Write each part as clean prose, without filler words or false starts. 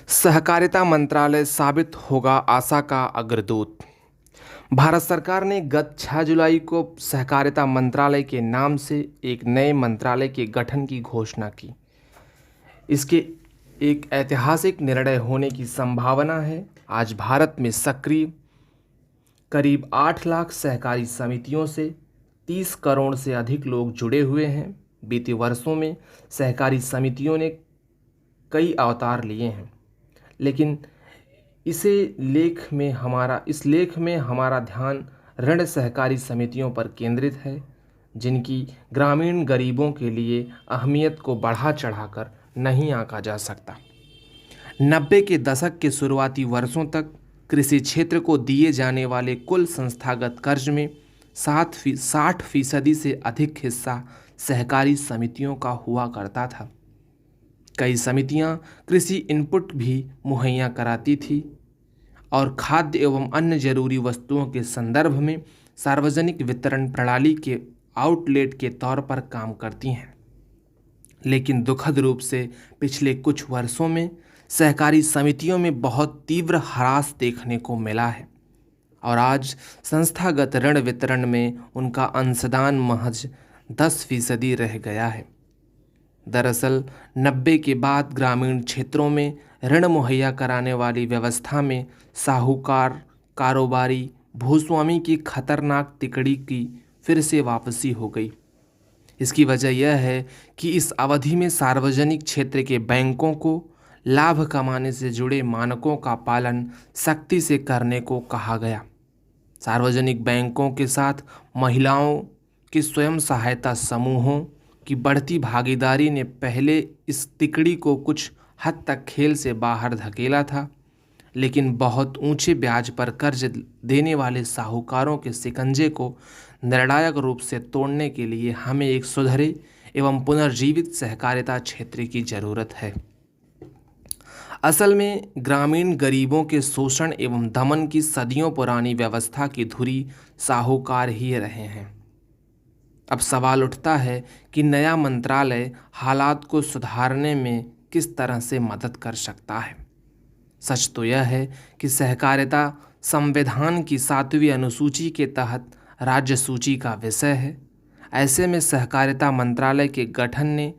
सहकारिता मंत्रालय साबित होगा आशा का अग्रदूत। भारत सरकार ने गत 6 जुलाई को सहकारिता मंत्रालय के नाम से एक नए मंत्रालय के गठन की घोषणा की। इसके एक ऐतिहासिक निर्णय होने की संभावना है। आज भारत में सक्रिय करीब 8 लाख सहकारी समितियों से 30 करोड़ से अधिक लोग जुड़े हुए हैं। बीते वर्षों में सहकारी समितियों ने कई अवतार लिए हैं, लेकिन इस लेख में हमारा ध्यान ऋण सहकारी समितियों पर केंद्रित है, जिनकी ग्रामीण गरीबों के लिए अहमियत को बढ़ा चढ़ाकर नहीं आंका जा सकता। 90 के दशक के शुरुआती वर्षों तक कृषि क्षेत्र को दिए जाने वाले कुल संस्थागत कर्ज में 60% से अधिक हिस्सा सहकारी समितियों का हुआ करता था। कई समितियां कृषि इनपुट भी मुहैया कराती थी और खाद्य एवं अन्य जरूरी वस्तुओं के संदर्भ में सार्वजनिक वितरण प्रणाली के आउटलेट के तौर पर काम करती हैं। लेकिन दुखद रूप से पिछले कुछ वर्षों में सहकारी समितियों में बहुत तीव्र ह्रास देखने को मिला है और आज संस्थागत ऋण वितरण में उनका अंशदान महज 10% रह गया है। दरअसल 90 के बाद ग्रामीण क्षेत्रों में ऋण मुहैया कराने वाली व्यवस्था में साहूकार, कारोबारी, भूस्वामी की खतरनाक तिकड़ी की फिर से वापसी हो गई। इसकी वजह यह है कि इस अवधि में सार्वजनिक क्षेत्र के बैंकों को लाभ कमाने से जुड़े मानकों का पालन सख्ती से करने को कहा गया। सार्वजनिक बैंकों के साथ महिलाओं के स्वयं सहायता समूहों की बढ़ती भागीदारी ने पहले इस तिकड़ी को कुछ हद तक खेल से बाहर धकेला था, लेकिन बहुत ऊंचे ब्याज पर कर्ज देने वाले साहूकारों के शिकंजे को निर्णायक रूप से तोड़ने के लिए हमें एक सुधरे एवं पुनर्जीवित सहकारिता क्षेत्र की जरूरत है। असल में ग्रामीण गरीबों के शोषण एवं दमन की सदियों पुरानी व्यवस्था की धुरी साहूकार ही रहे हैं। अब सवाल उठता है कि नया मंत्रालय हालात को सुधारने में किस तरह से मदद कर सकता है। सच तो यह है कि सहकारिता संविधान की 7वीं अनुसूची के तहत राज्य सूची का विषय है। ऐसे में सहकारिता मंत्रालय के गठन ने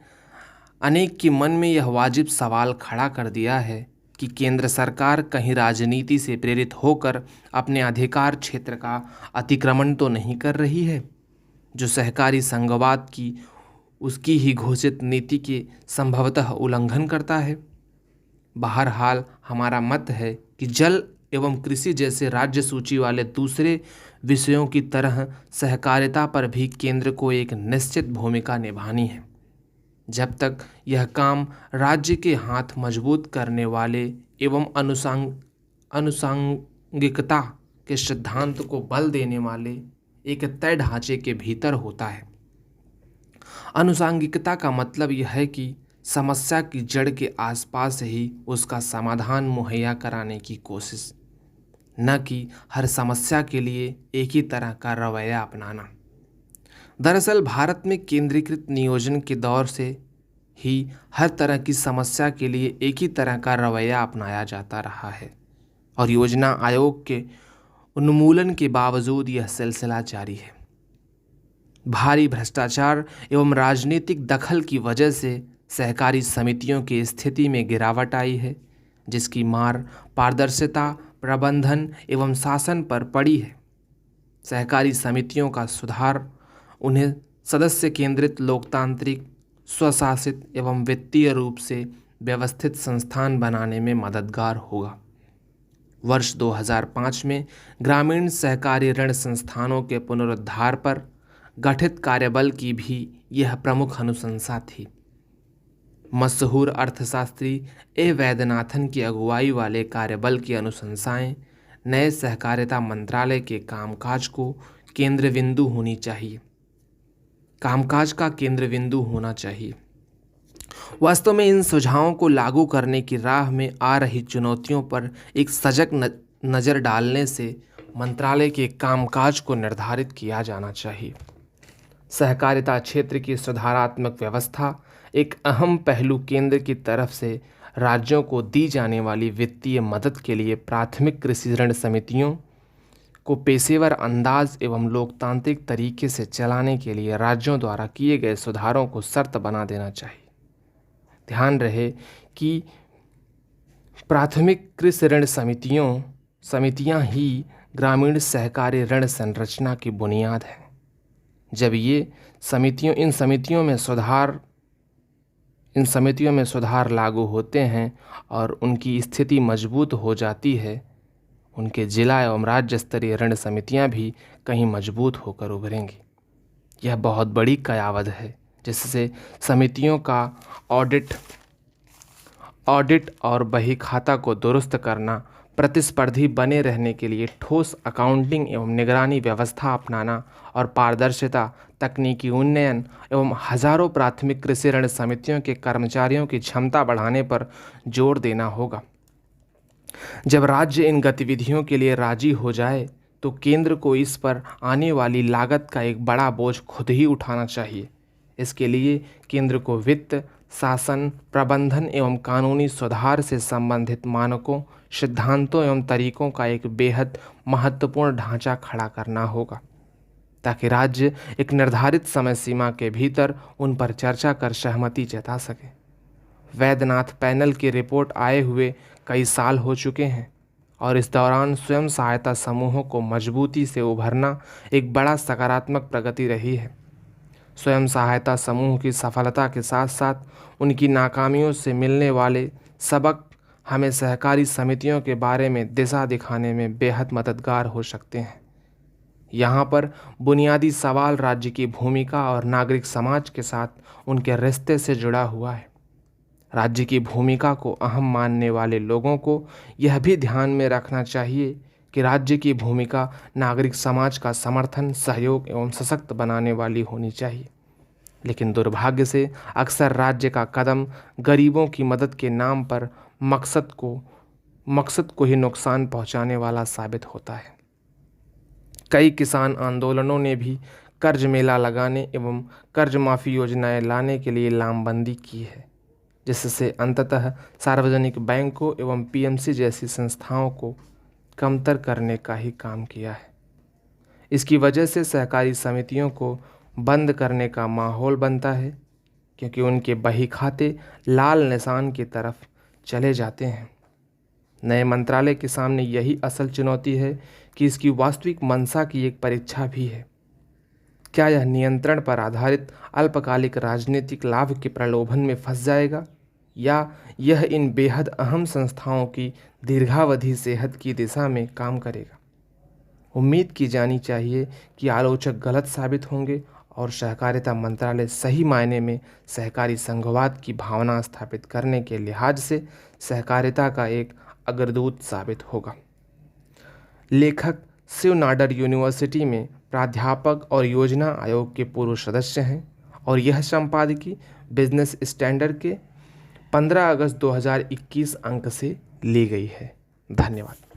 अनेक के मन में यह वाजिब सवाल खड़ा कर दिया है कि केंद्र सरकार कहीं राजनीति से प्रेरित होकर अपने अधिकार क्षेत्र का अतिक्रमण तो नहीं कर रही है, जो सहकारी संघवाद की उसकी ही घोषित नीति के संभवतः उल्लंघन करता है। बहरहाल हमारा मत है कि जल एवं कृषि जैसे राज्य सूची वाले दूसरे विषयों की तरह सहकारिता पर भी केंद्र को एक निश्चित भूमिका निभानी है। जब तक यह काम राज्य के हाथ मजबूत करने वाले एवं अनुसांगिकता के सिद्धांत को बल देने वाले एक तय ढांचे के भीतर होता है। अनुसांगिकता का मतलब यह है कि समस्या की जड़ के आसपास ही उसका समाधान मुहैया कराने की कोशिश, न कि हर समस्या के लिए एक ही तरह का रवैया अपनाना। दरअसल भारत में केंद्रीकृत नियोजन के दौर से ही हर तरह की समस्या के लिए एक ही तरह का रवैया अपनाया जाता रहा है और योजना आयोग के उन्मूलन के बावजूद यह सिलसिला जारी है। भारी भ्रष्टाचार एवं राजनीतिक दखल की वजह से सहकारी समितियों की स्थिति में गिरावट आई है, जिसकी मार पारदर्शिता, प्रबंधन एवं शासन पर पड़ी है। सहकारी समितियों का सुधार उन्हें सदस्य केंद्रित, लोकतांत्रिक, स्वशासित एवं वित्तीय रूप से व्यवस्थित संस्थान बनाने में मददगार होगा। वर्ष 2005 में ग्रामीण सहकारी ऋण संस्थानों के पुनरुद्धार पर गठित कार्यबल की भी यह प्रमुख अनुशंसा थी। मशहूर अर्थशास्त्री ए वैद्यनाथन की अगुवाई वाले कार्यबल की अनुशंसाएं नए सहकारिता मंत्रालय के कामकाज को केंद्र बिंदु होनी चाहिए। कामकाज का केंद्र बिंदु होना चाहिए। वास्तव में इन सुझावों को लागू करने की राह में आ रही चुनौतियों पर एक सजग नज़र डालने से मंत्रालय के कामकाज को निर्धारित किया जाना चाहिए। सहकारिता क्षेत्र की सुधारात्मक व्यवस्था एक अहम पहलू केंद्र की तरफ से राज्यों को दी जाने वाली वित्तीय मदद के लिए प्राथमिक कृषि ऋण समितियों को पेशेवर अंदाज एवं लोकतांत्रिक तरीके से चलाने के लिए राज्यों द्वारा किए गए सुधारों को शर्त बना देना चाहिए। ध्यान रहे कि प्राथमिक कृषि ऋण समितियां ही ग्रामीण सहकारी ऋण संरचना की बुनियाद है। जब इन समितियों में सुधार लागू होते हैं और उनकी स्थिति मजबूत हो जाती है, उनके जिला एवं राज्य स्तरीय ऋण समितियां भी कहीं मजबूत होकर उभरेंगी। यह बहुत बड़ी कयावत है जिससे समितियों का ऑडिट और बही खाता को दुरुस्त करना, प्रतिस्पर्धी बने रहने के लिए ठोस अकाउंटिंग एवं निगरानी व्यवस्था अपनाना और पारदर्शिता, तकनीकी उन्नयन एवं हजारों प्राथमिक कृषि ऋण समितियों के कर्मचारियों की क्षमता बढ़ाने पर जोर देना होगा। जब राज्य इन गतिविधियों के लिए राजी हो जाए तो केंद्र को इस पर आने वाली लागत का एक बड़ा बोझ खुद ही उठाना चाहिए। इसके लिए केंद्र को वित्त, शासन, प्रबंधन एवं कानूनी सुधार से संबंधित मानकों, सिद्धांतों एवं तरीकों का एक बेहद महत्वपूर्ण ढांचा खड़ा करना होगा, ताकि राज्य एक निर्धारित समय सीमा के भीतर उन पर चर्चा कर सहमति जता सके। वैद्यनाथ पैनल की रिपोर्ट आए हुए कई साल हो चुके हैं और इस दौरान स्वयं सहायता समूहों को मजबूती से उभरना एक बड़ा सकारात्मक प्रगति रही है। स्वयं सहायता समूह की सफलता के साथ साथ उनकी नाकामियों से मिलने वाले सबक हमें सहकारी समितियों के बारे में दिशा दिखाने में बेहद मददगार हो सकते हैं। यहाँ पर बुनियादी सवाल राज्य की भूमिका और नागरिक समाज के साथ उनके रिश्ते से जुड़ा हुआ है। राज्य की भूमिका को अहम मानने वाले लोगों को यह भी ध्यान में रखना चाहिए कि राज्य की भूमिका नागरिक समाज का समर्थन, सहयोग एवं सशक्त बनाने वाली होनी चाहिए। लेकिन दुर्भाग्य से अक्सर राज्य का कदम गरीबों की मदद के नाम पर मकसद को ही नुकसान पहुंचाने वाला साबित होता है। कई किसान आंदोलनों ने भी कर्ज मेला लगाने एवं कर्ज माफी योजनाएं लाने के लिए लामबंदी की है, जिससे अंततः सार्वजनिक बैंकों एवं पीएमसी जैसी संस्थाओं को कमतर करने का ही काम किया है। इसकी वजह से सहकारी समितियों को बंद करने का माहौल बनता है, क्योंकि उनके बही खाते लाल निशान की तरफ चले जाते हैं। नए मंत्रालय के सामने यही असल चुनौती है कि इसकी वास्तविक मंशा की एक परीक्षा भी है। क्या यह नियंत्रण पर आधारित अल्पकालिक राजनीतिक लाभ के प्रलोभन में फंस जाएगा, या यह इन बेहद अहम संस्थाओं की दीर्घावधि सेहत की दिशा में काम करेगा? उम्मीद की जानी चाहिए कि आलोचक गलत साबित होंगे और सहकारिता मंत्रालय सही मायने में सहकारी संघवाद की भावना स्थापित करने के लिहाज से सहकारिता का एक अग्रदूत साबित होगा। लेखक शिव नाडर यूनिवर्सिटी में प्राध्यापक और योजना आयोग के पूर्व सदस्य हैं और यह संपादकीय बिजनेस स्टैंडर्ड के 15 अगस्त 2021 अंक से ली गई है। धन्यवाद।